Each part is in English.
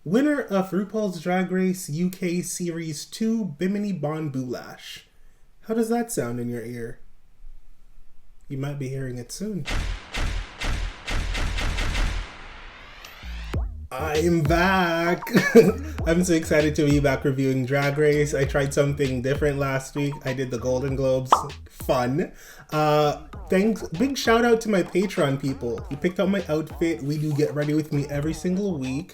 Winner of RuPaul's Drag Race UK Series 2, Bimini Bon Boulash. How does that sound in your ear? You might be hearing it soon. I'm back! I'm so excited to be back reviewing Drag Race. I tried something different last week. I did the Golden Globes. Fun. Thanks. Big shout out to my Patreon people. You picked out my outfit. We do Get Ready With Me every single week.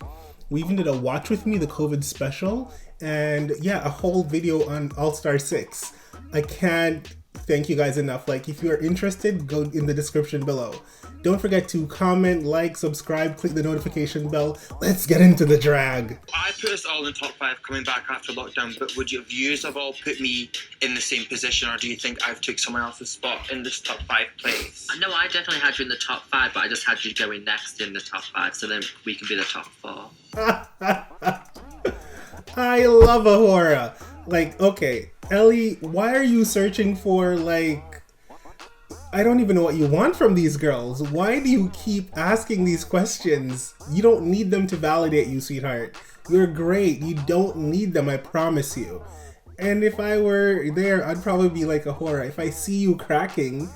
We even did a Watch With Me, the COVID special. And yeah, a whole video on All-Star 6. I can't thank you guys enough. Like, if you're interested, go in the description below. Don't forget to comment, like, subscribe, click the notification bell. Let's get into the drag. I put us all in top 5 coming back after lockdown, but would your views have all put me in the same position, or do you think I've took someone else's spot in this top 5 place? No, I definitely had you in the top 5, but I just had you going next in the top 5, so then we can be the top 4. I love a horror. Like, okay, Ellie, why are you searching for, like, I don't even know what you want from these girls. Why do you keep asking these questions? You don't need them to validate you, sweetheart. You're great. You don't need them, I promise you. And if I were there, I'd probably be like a horror. If I see you cracking,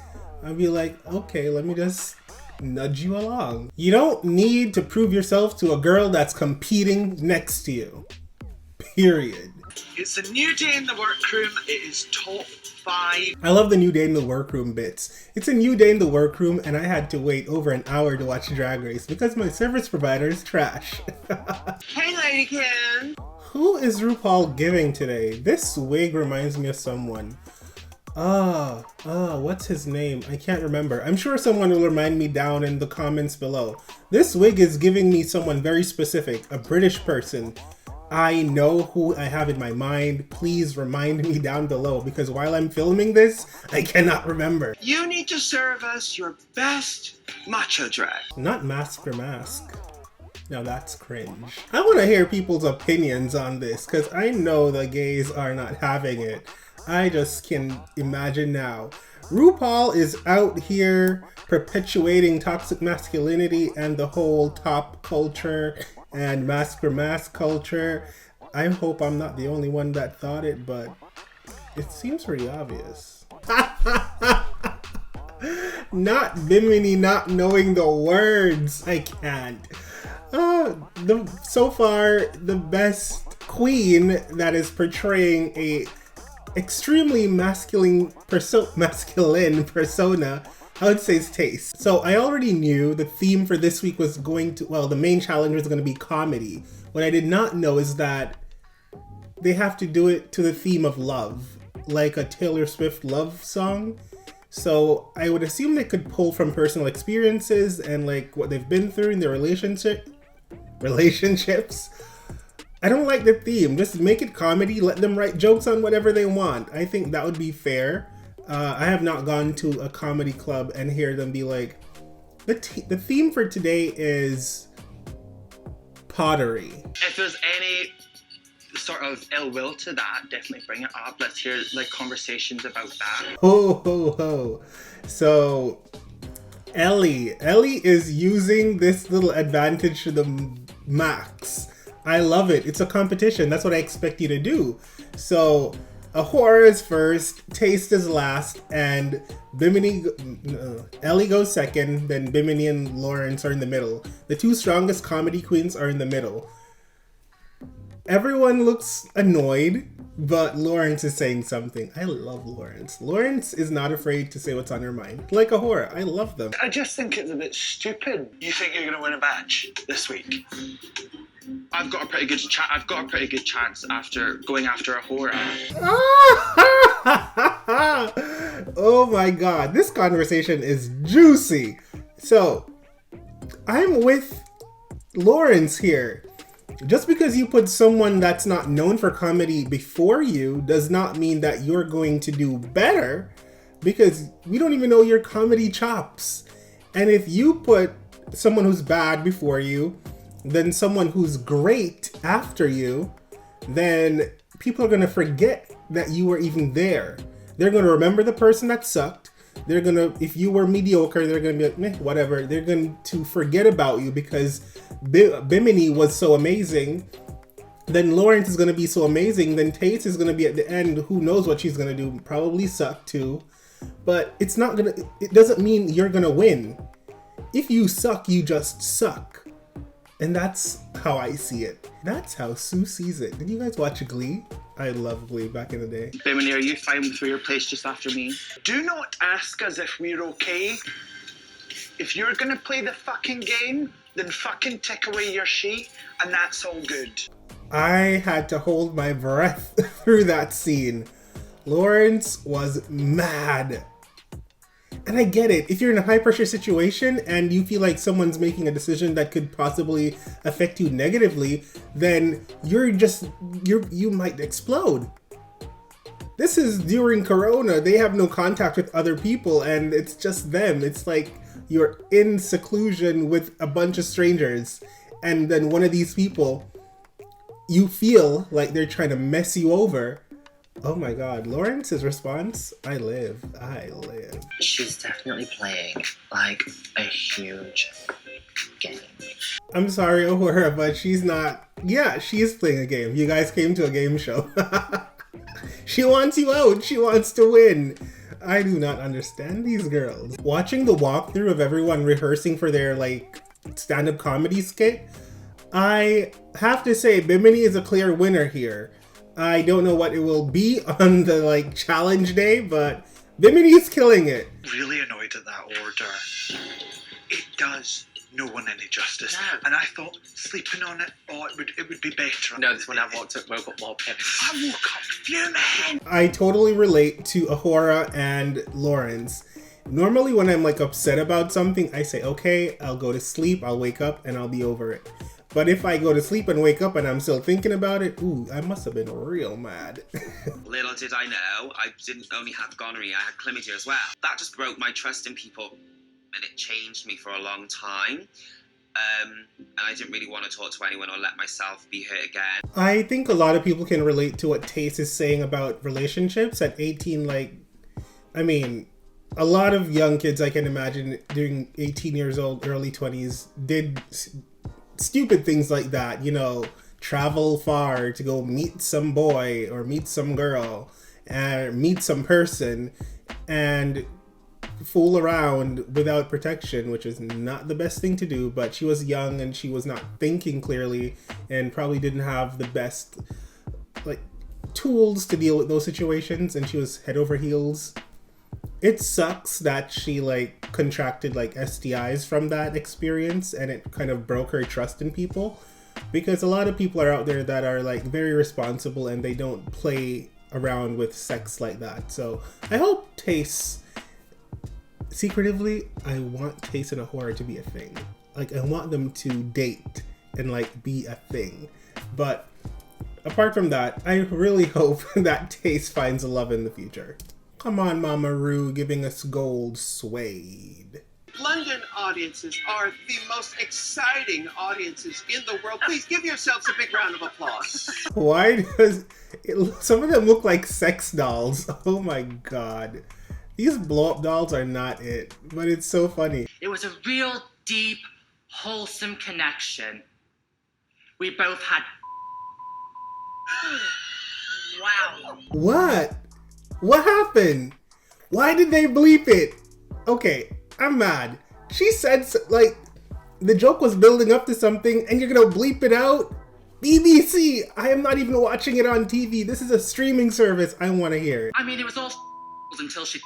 I'd be like, okay, let me just nudge you along. You don't need to prove yourself to a girl that's competing next to you. Period. It's a new day in the workroom. It is top 5. I love the new day in the workroom bits. It's a new day in the workroom, and I had to wait over an hour to watch Drag Race because my service provider is trash. Hey, Ladykins! Who is RuPaul giving today? This wig reminds me of someone. What's his name? I can't remember. I'm sure someone will remind me down in the comments below. This wig is giving me someone very specific, a British person. I know who I have in my mind. Please remind me down below, because while I'm filming this, I cannot remember. You need to serve us your best macho drag. Not mask for mask. Now that's cringe. I want to hear people's opinions on this, because I know the gays are not having it. I just can imagine now. RuPaul is out here perpetuating toxic masculinity and the whole top culture and mask for mask culture. I hope I'm not the only one that thought it, but it seems pretty obvious. Not Bimini not knowing the words. I can't. So far, the best queen that is portraying a extremely masculine persona, I would say, is Taste. So I already knew the theme for this week was going to, well, the main challenge was going to be comedy. What I did not know is that they have to do it to the theme of love, like a Taylor Swift love song. So I would assume they could pull from personal experiences and like what they've been through in their relationships. I don't like the theme. Just make it comedy. Let them write jokes on whatever they want. I think that would be fair. I have not gone to a comedy club and hear them be like, the theme for today is pottery. If there's any sort of ill will to that, definitely bring it up. Let's hear like conversations about that. Ho ho ho. So Ellie is using this little advantage to the max. I love it. It's a competition. That's what I expect you to do. So a horror is first, Taste is last, and Ellie goes second, then Bimini and Lawrence are in the middle. The two strongest comedy queens are in the middle. Everyone looks annoyed, but Lawrence is saying something. I love Lawrence. Lawrence is not afraid to say what's on her mind. Like a horror. I love them. I just think it's a bit stupid. You think you're going to win a match this week? I've got a pretty good chance after going after a horror. Oh my god, this conversation is juicy. So, I'm with Lawrence here. Just because you put someone that's not known for comedy before you does not mean that you're going to do better, because we don't even know your comedy chops. And if you put someone who's bad before you, then someone who's great after you, then people are going to forget that you were even there. They're going to remember the person that sucked. they're gonna, if you were mediocre, they're gonna be like, meh, whatever. They're going to forget about you because Bimini was so amazing. Then Lawrence is gonna be so amazing. Then Tace is gonna be at the end. Who knows what she's gonna do? Probably suck too. But it's not gonna, it doesn't mean you're gonna win. If you suck, you just suck. And that's how I see it. That's how Sue sees it. Did you guys watch Glee? I love Glee back in the day. Bimini, are you fine for your place just after me? Do not ask us if we're okay. If you're gonna play the fucking game, then fucking take away your sheet, and that's all good. I had to hold my breath through that scene. Lawrence was mad. And I get it. If you're in a high pressure situation and you feel like someone's making a decision that could possibly affect you negatively, then you might explode. This is during Corona. They have no contact with other people and it's just them. It's like you're in seclusion with a bunch of strangers. And then one of these people, you feel like they're trying to mess you over. Oh my god, Lawrence's response, I live. She's definitely playing like a huge game. I'm sorry, Ohura, but she's not. Yeah, she is playing a game. You guys came to a game show. She wants you out. She wants to win. I do not understand these girls. Watching the walkthrough of everyone rehearsing for their like stand-up comedy skit, I have to say Bimini is a clear winner here. I don't know what it will be on the like challenge day, but Bimini's killing it. Really annoyed at that order. It does no one any justice. No. And I thought sleeping on it, it would be better. No, this one I woke up more pissed. I woke up fuming. I totally relate to Ahura and Lawrence. Normally when I'm like upset about something, I say, okay, I'll go to sleep, I'll wake up and I'll be over it. But if I go to sleep and wake up and I'm still thinking about it, ooh, I must have been real mad. Little did I know, I didn't only have gonorrhea, I had chlamydia as well. That just broke my trust in people, and it changed me for a long time. And I didn't really want to talk to anyone or let myself be hurt again. I think a lot of people can relate to what Tace is saying about relationships at 18. Like, I mean, a lot of young kids I can imagine during 18 years old, early 20s, did stupid things like that, you know, travel far to go meet some boy or meet some girl and meet some person and fool around without protection, which is not the best thing to do. But she was young and she was not thinking clearly and probably didn't have the best like tools to deal with those situations, and she was head over heels. It sucks that she like contracted like STIs from that experience, and it kind of broke her trust in people, because a lot of people are out there that are like very responsible and they don't play around with sex like that. So I hope Tace, secretively, I want Tace and Ahura to be a thing. Like I want them to date and like be a thing. But apart from that, I really hope that Tace finds a love in the future. Come on, Mama Rue, giving us gold suede. London audiences are the most exciting audiences in the world. Please give yourselves a big round of applause. Why does some of them look like sex dolls? Oh my god. These blow-up dolls are not it, but it's so funny. It was a real deep, wholesome connection. We both had... Wow. What? What happened? Why did they bleep it? Okay, I'm mad. She said, like, the joke was building up to something and you're gonna bleep it out? BBC! I am not even watching it on TV. This is a streaming service. I want to hear it. I mean, it was all until she...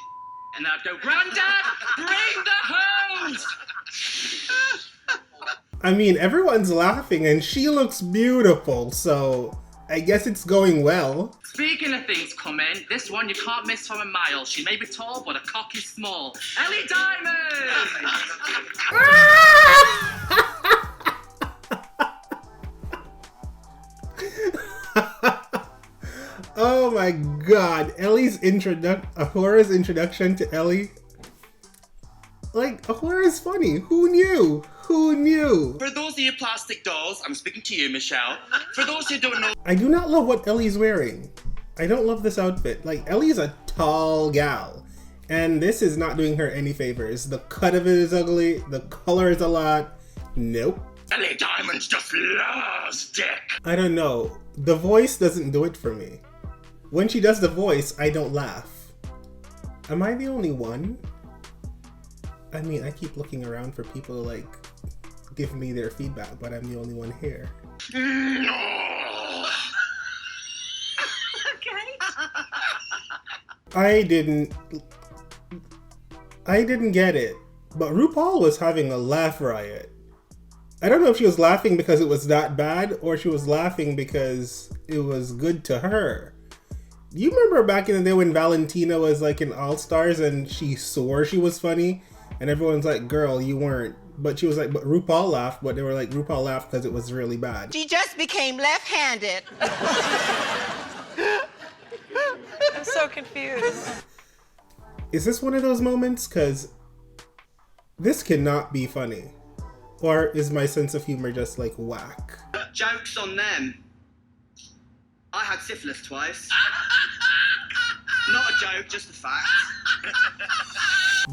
And then I'd go, Granddad, bring the hose! I mean, everyone's laughing and she looks beautiful, so I guess it's going well. Speaking of things coming, this one you can't miss from a mile. She may be tall, but her cock is small. Ellie Diamond! Oh my god, Ahura's introduction to Ellie. Like, Ahura's funny. Who knew? Who knew? For those of you plastic dolls, I'm speaking to you, Michelle. For those who don't know... I do not love what Ellie's wearing. I don't love this outfit. Like, Ellie's a tall gal. And this is not doing her any favors. The cut of it is ugly. The color is a lot. Nope. Ellie Diamond's just loves dick. I don't know. The voice doesn't do it for me. When she does the voice, I don't laugh. Am I the only one? I mean, I keep looking around for people to like give me their feedback, but I'm the only one here. I didn't get it, but RuPaul was having a laugh riot. I don't know if she was laughing because it was that bad or she was laughing because it was good to her. You remember back in the day when Valentina was like in All Stars and she swore she was funny and everyone's like, girl, you weren't. But she was like, but RuPaul laughed, but they were like, RuPaul laughed because it was really bad. She just became left-handed. I'm so confused. Is this one of those moments? Because this cannot be funny. Or is my sense of humor just like whack? Joke's on them. I had syphilis twice. Not a joke, just a fact.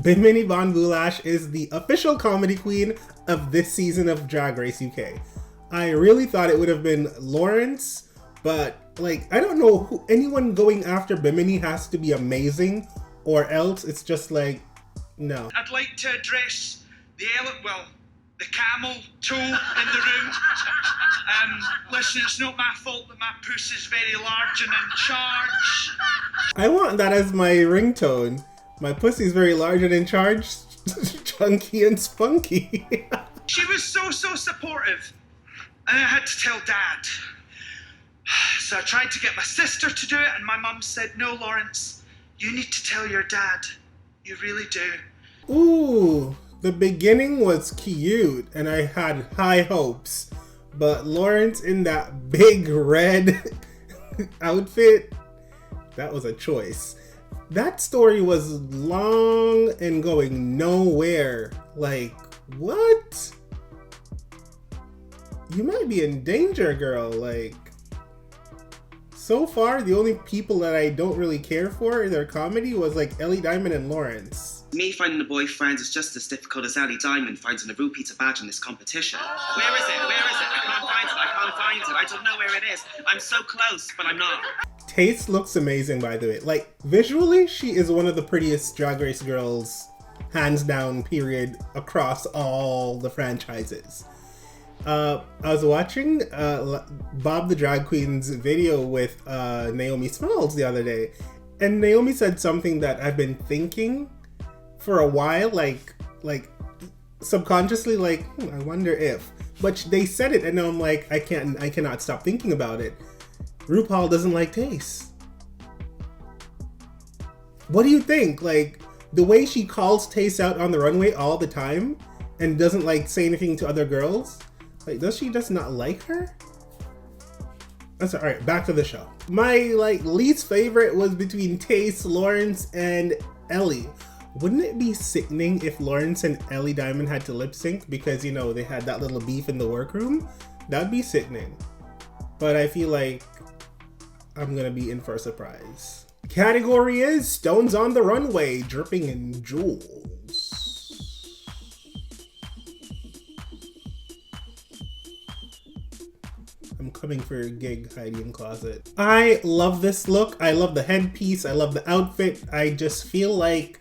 Bimini Von Boulash is the official comedy queen of this season of Drag Race UK. I really thought it would have been Lawrence, but like, I don't know who anyone going after Bimini has to be amazing or else it's just like, no. I'd like to address the camel toe in the room. Listen, it's not my fault that my puss is very large and in charge. I want that as my ringtone. My pussy's very large and in charge, chunky and spunky. She was so supportive. And I had to tell Dad. So I tried to get my sister to do it, and my mum said, no, Lawrence, you need to tell your dad. You really do. Ooh, the beginning was cute, and I had high hopes. But Lawrence in that big red outfit, that was a choice. That story was long and going nowhere. Like, what? You might be in danger, girl. Like, so far, the only people that I don't really care for in their comedy was like Ellie Diamond and Lawrence. Me finding a boyfriend is just as difficult as Ellie Diamond finding a repeater badge in this competition. Where is it? Where is it? I can't find it. I can't find it. I don't know where it is. I'm so close, but I'm not. Taste looks amazing, by the way. Like, visually, she is one of the prettiest Drag Race girls, hands down, period, across all the franchises. I was watching Bob the Drag Queen's video with Naomi Smalls the other day, and Naomi said something that I've been thinking for a while, like subconsciously, like, I wonder if. But they said it, and now I'm like, I cannot stop thinking about it. RuPaul doesn't like Taste. What do you think? Like, the way she calls Taste out on the runway all the time and doesn't like say anything to other girls? Like, does she just not like her? That's alright, back to the show. My like least favorite was between Taste, Lawrence, and Ellie. Wouldn't it be sickening if Lawrence and Ellie Diamond had to lip sync because, you know, they had that little beef in the workroom? That'd be sickening. But I feel like I'm gonna be in for a surprise. Category is Stones on the Runway, dripping in jewels. I'm coming for your gig, Heidi in Closet. I love this look. I love the headpiece. I love the outfit. I just feel like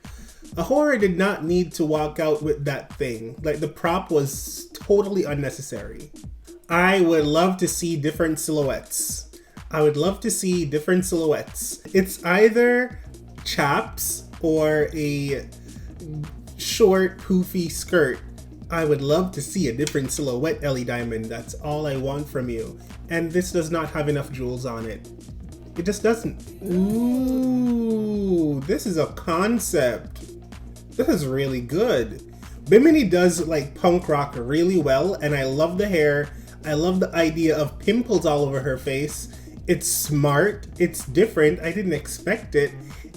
a horror did not need to walk out with that thing. Like, the prop was totally unnecessary. I would love to see different silhouettes. It's either chaps or a short, poofy skirt. I would love to see a different silhouette, Ellie Diamond. That's all I want from you. And this does not have enough jewels on it. It just doesn't. Ooh, this is a concept. This is really good. Bimini does like punk rock really well, and I love the hair. I love the idea of pimples all over her face. It's smart, it's different, I didn't expect it.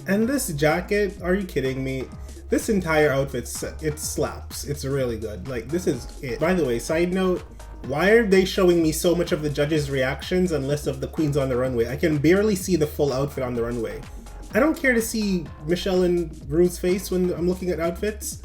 And this jacket, are you kidding me? This entire outfit, it slaps. It's really good. Like, this is it. By the way, side note, why are they showing me so much of the judges' reactions and less of the queens on the runway? I can barely see the full outfit on the runway. I don't care to see Michelle and Rue's face when I'm looking at outfits.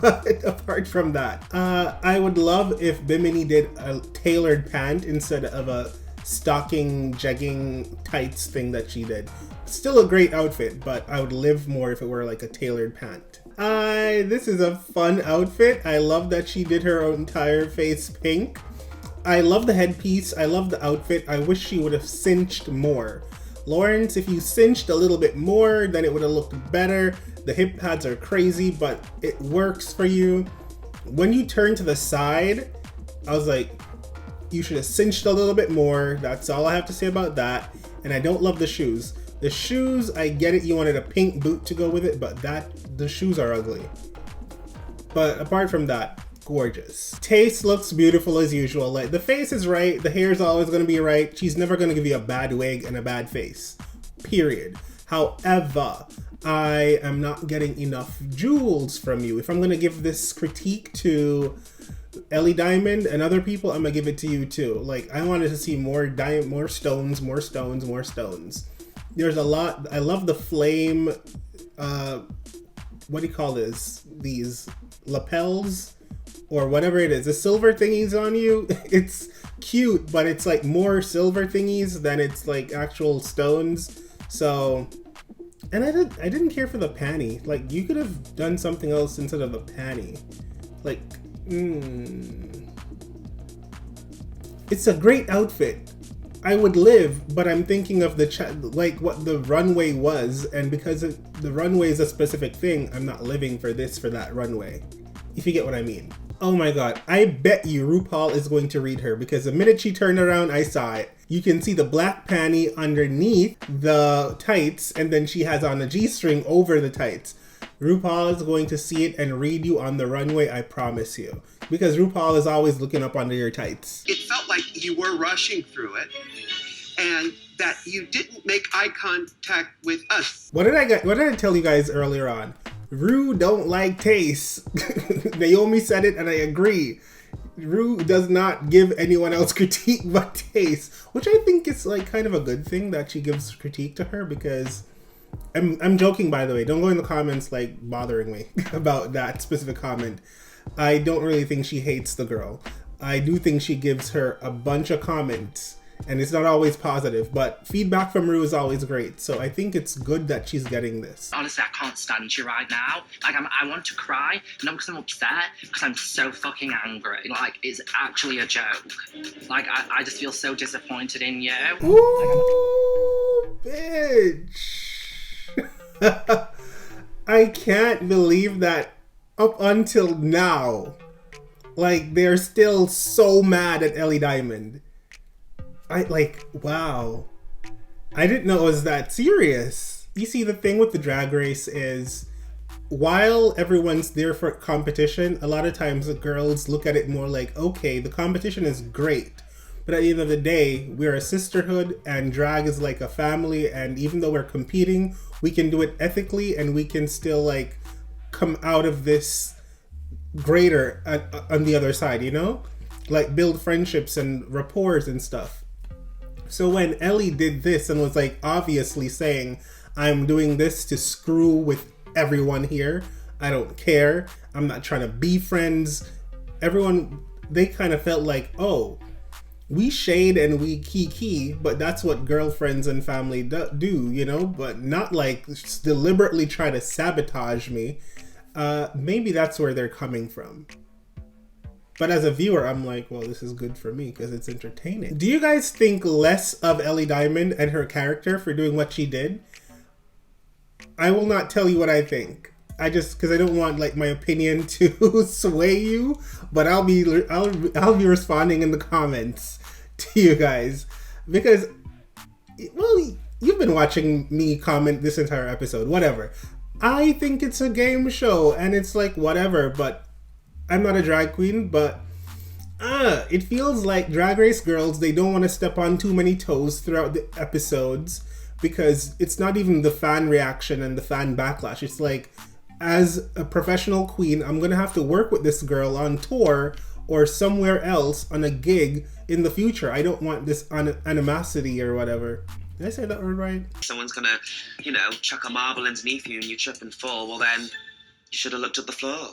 But apart from that, I would love if Bimini did a tailored pant instead of a stocking jegging tights thing that she did. Still a great outfit, but I would live more if it were like a tailored pant. This is a fun outfit. I love that she did her entire face pink. I love the headpiece. I love the outfit. I wish she would have cinched more. Lawrence, if you cinched a little bit more, then it would have looked better. The hip pads are crazy, but it works for you. When you turn to the side, I was like, you should have cinched a little bit more. That's all I have to say about that. And I don't love the shoes. The shoes, I get it, you wanted a pink boot to go with it, but the shoes are ugly. But apart from that, gorgeous. Taste looks beautiful as usual. Like, the face is right, the hair is always going to be right. She's never going to give you a bad wig and a bad face. Period. However, I am not getting enough jewels from you. If I'm going to give this critique to Ellie Diamond and other people, I'm going to give it to you too. Like, I wanted to see more stones, more stones, more stones. There's a lot. I love the flame, what do you call this? These lapels or whatever it is. The silver thingies on you. It's cute, but it's like more silver thingies than it's like actual stones. So, and I didn't care for the panty. Like, you could have done something else instead of a panty. Like, it's a great outfit. I would live, but I'm thinking of like what the runway was, and because the runway is a specific thing, I'm not living for that runway. If you get what I mean. Oh my god, I bet you RuPaul is going to read her, because the minute she turned around, I saw it. You can see the black panty underneath the tights, and then she has on a G-string over the tights. RuPaul is going to see it and read you on the runway, I promise you. Because RuPaul is always looking up under your tights. It felt like you were rushing through it, and that you didn't make eye contact with us. What did I tell you guys earlier on? Ru don't like taste. Naomi said it and I agree. Ru does not give anyone else critique but taste, which I think is like kind of a good thing that she gives critique to her, because I'm joking, by the way. Don't go in the comments like bothering me about that specific comment. I don't really think she hates the girl. I do think she gives her a bunch of comments, and it's not always positive, but feedback from Ru is always great. So I think it's good that she's getting this. Honestly, I can't stand you right now. Like, I want to cry, not because I'm upset, because I'm so fucking angry. Like, it's actually a joke. Like, I just feel so disappointed in you. Ooh, bitch. I can't believe that up until now, like, they're still so mad at Ellie Diamond. Wow. I didn't know it was that serious. You see, the thing with the Drag Race is, while everyone's there for competition, a lot of times the girls look at it more like, okay, the competition is great, but at the end of the day, we're a sisterhood and drag is like a family, and even though we're competing, we can do it ethically and we can still like come out of this greater on the other side, you know? Like build friendships and rapports and stuff. So when Ellie did this and was like obviously saying, I'm doing this to screw with everyone here, I don't care, I'm not trying to be friends, everyone, they kind of felt like, oh, we shade and we kiki, but that's what girlfriends and family do, you know, but not like deliberately try to sabotage me. Maybe that's where they're coming from. But as a viewer, I'm like, well, this is good for me because it's entertaining. Do you guys think less of Ellie Diamond and her character for doing what she did? I will not tell you what I think. Because I don't want like my opinion to sway you, but I'll be responding in the comments to you guys, because, well, you've been watching me comment this entire episode, whatever. I think it's a game show and it's like whatever, but I'm not a drag queen, but it feels like Drag Race girls, they don't want to step on too many toes throughout the episodes, because it's not even the fan reaction and the fan backlash. It's like, as a professional queen, I'm gonna have to work with this girl on tour or somewhere else on a gig in the future. I don't want this animosity or whatever. Did I say that word right? Someone's gonna, you know, chuck a marble underneath you and you trip and fall. Well, then you should have looked at the floor.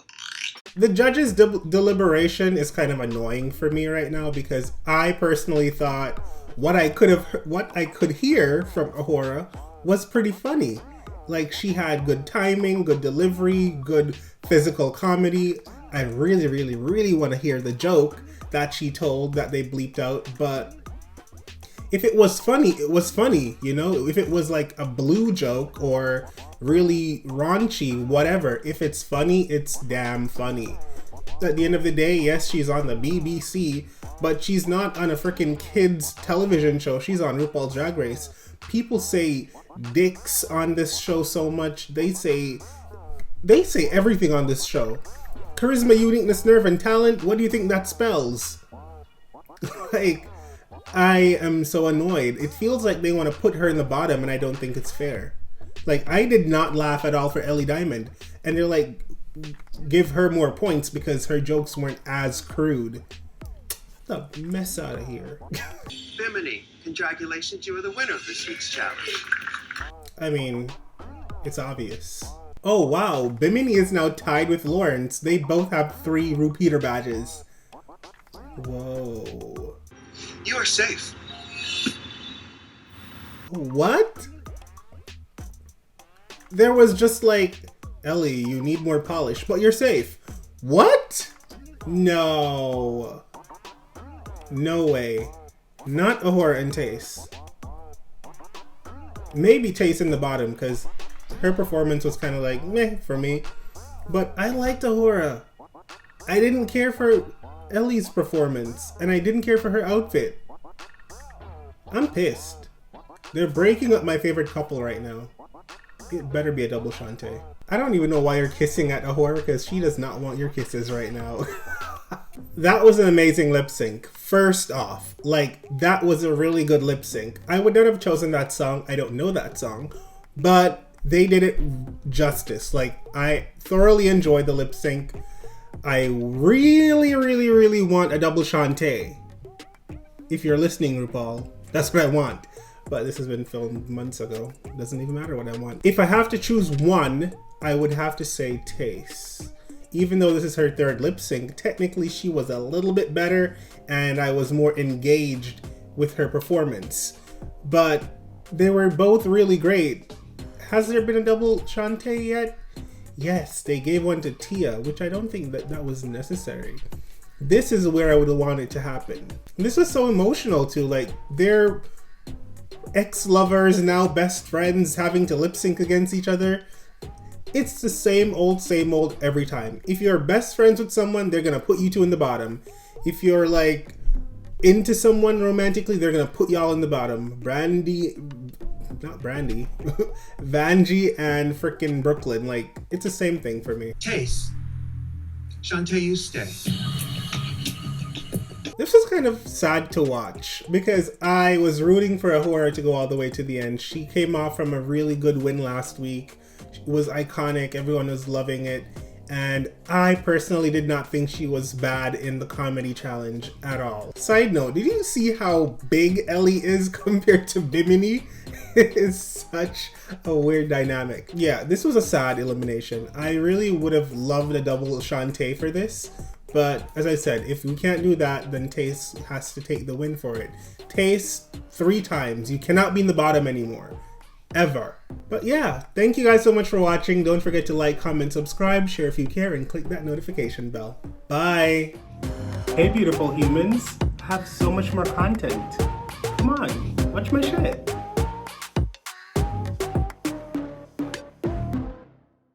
The judges' deliberation is kind of annoying for me right now because I personally thought what I could hear from Ahura was pretty funny. Like, she had good timing, good delivery, good physical comedy. I really, really, really want to hear the joke that she told that they bleeped out, but if it was funny, it was funny, you know? If it was like a blue joke or really raunchy, whatever, if it's funny, it's damn funny. At the end of the day, yes, she's on the BBC, but she's not on a freaking kids television show. She's on RuPaul's Drag Race. People say dicks on this show so much. They say everything on this show. Charisma, uniqueness, nerve, and talent. What do you think that spells? Like, I am so annoyed. It feels like they want to put her in the bottom, and I don't think it's fair. Like, I did not laugh at all for Ellie Diamond, and they're like, give her more points because her jokes weren't as crude. Get the mess out of here. Bimini, congratulations, you are the winner of this week's challenge. I mean, it's obvious. Oh wow, Bimini is now tied with Lawrence. They both have 3 repeater badges. Whoa. You are safe. What? There was just like, Ellie, you need more polish, but you're safe. What? No. No way. Not Ahura and Tace. Maybe Tace in the bottom, because her performance was kind of like, meh, for me. But I liked Ahura. I didn't care for Ellie's performance, and I didn't care for her outfit. I'm pissed. They're breaking up my favorite couple right now. It better be a double Shantae. I don't even know why you're kissing at Ahura, because she does not want your kisses right now. That was an amazing lip sync. First off, like, that was a really good lip sync. I would not have chosen that song. I don't know that song, but they did it justice. Like, I thoroughly enjoyed the lip sync. I really, really, really want a double Shantae. If you're listening, RuPaul, that's what I want. But this has been filmed months ago. It doesn't even matter what I want. If I have to choose one, I would have to say Tace. Even though this is her 3rd lip sync, technically she was a little bit better and I was more engaged with her performance. But they were both really great. Has there been a double Shantae yet? Yes, they gave one to Tia, which I don't think that was necessary. This is where I would have wanted to happen. This was so emotional too, like, they're ex-lovers, now best friends, having to lip sync against each other. It's the same old every time. If you're best friends with someone, they're gonna put you 2 in the bottom. If you're like into someone romantically, they're gonna put y'all in the bottom. Vanjie and frickin' Brooklyn, like, it's the same thing for me. Tace. Shantae, you stay. This was kind of sad to watch because I was rooting for Ahura to go all the way to the end. She came off from a really good win last week. It was iconic, everyone was loving it, and I personally did not think she was bad in the comedy challenge at all. Side note, did you see how big Ellie is compared to Bimini? It is such a weird dynamic. Yeah, this was a sad elimination. I really would have loved a double Shantae for this, but as I said, if we can't do that, then Tace has to take the win for it. Tace 3 times. You cannot be in the bottom anymore. Ever. But yeah, thank you guys so much for watching. Don't forget to like, comment, subscribe, share if you care, and click that notification bell. Bye! Hey beautiful humans, I have so much more content. Come on, watch my shit.